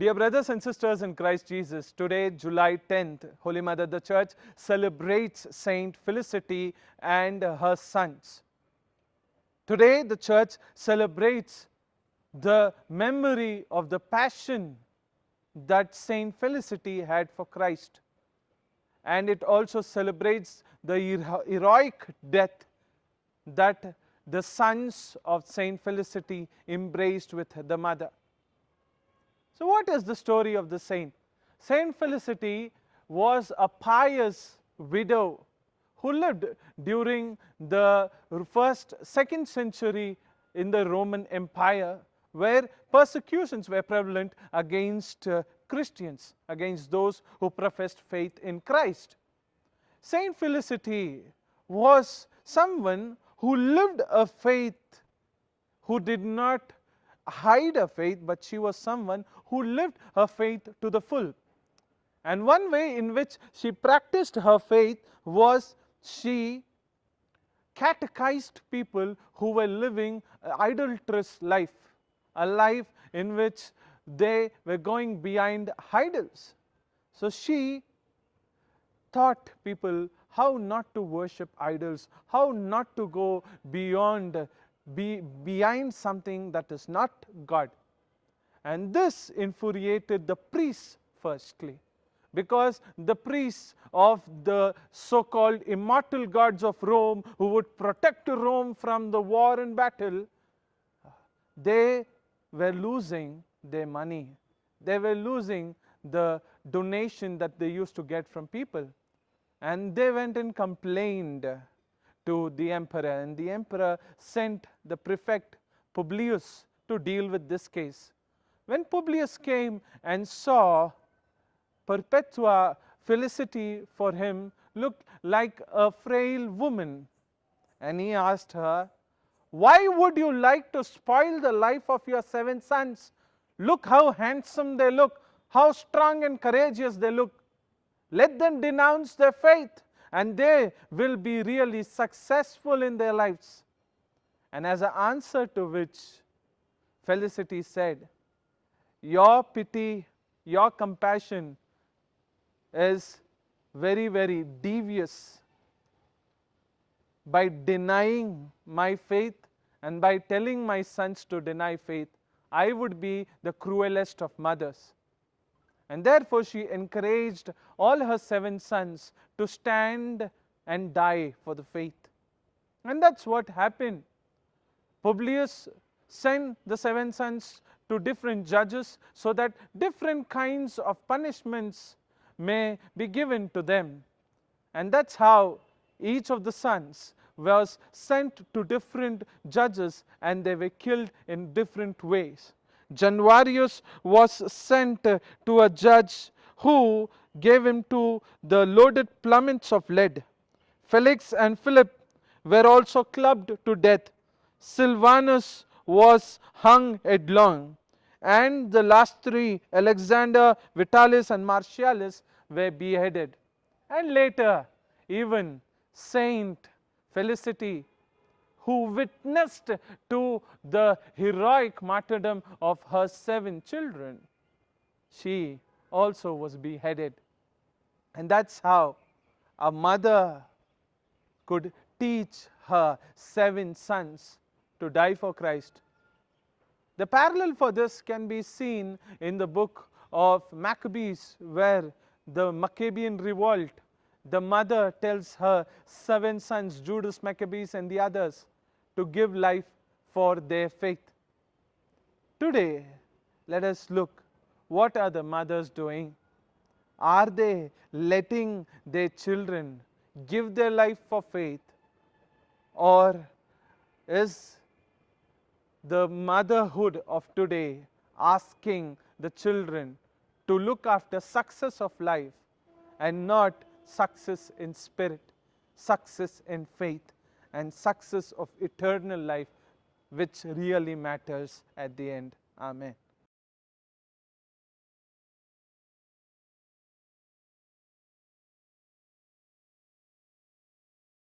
Dear brothers and sisters in Christ Jesus, today, July 10th, Holy Mother the Church celebrates Saint Felicity and her sons. Today, the Church celebrates the memory of the passion that Saint Felicity had for Christ. And it also celebrates the heroic death that the sons of Saint Felicity embraced with the mother. So what is the story of the saint? Saint Felicity was a pious widow who lived during the second century in the Roman Empire, where persecutions were prevalent against Christians, against those who professed faith in Christ. Saint Felicity was someone who lived a faith, who did not hide her faith, but she was someone who lived her faith to the full. And one way in which she practiced her faith was she catechized people who were living an idolatrous life, a life in which they were going behind idols. So she taught people how not to worship idols, how not to go behind something that is not God. And this infuriated the priests firstly, because the priests of the so-called immortal gods of Rome, who would protect Rome from the war and battle, they were losing their money. They were losing the donation that they used to get from people. And they went and complained to the emperor, and the emperor sent the prefect Publius to deal with this case. When Publius came and saw Perpetua, Felicity for him looked like a frail woman, and he asked her, "Why would you like to spoil the life of your 7 sons? Look how handsome they look, how strong and courageous they look. Let them denounce their faith, and they will be really successful in their lives." And as an answer to which Felicity said, "Your pity, your compassion is very, very devious. By denying my faith and by telling my sons to deny faith, I would be the cruelest of mothers." And therefore she encouraged all her 7 sons to stand and die for the faith. And that's what happened. Publius sent the 7 sons to different judges so that different kinds of punishments may be given to them. And that's how each of the sons was sent to different judges, and they were killed in different ways. Januarius was sent to a judge who gave him to the loaded plummets of lead. Felix and Philip were also clubbed to death. Silvanus was hung headlong. And the last 3, Alexander, Vitalis and Martialis, were beheaded. And later, even Saint Felicity, who witnessed to the heroic martyrdom of her 7 children, she also was beheaded. And that's how a mother could teach her 7 sons to die for Christ. The parallel for this can be seen in the book of Maccabees, where the Maccabean revolt, the mother tells her 7 sons, Judas Maccabees and the others, to give life for their faith. Today, let us look, what are the mothers doing? Are they letting their children give their life for faith? Or is the motherhood of today asking the children to look after success of life and not success in spirit, success in faith, and success of eternal life, which really matters at the end? Amen.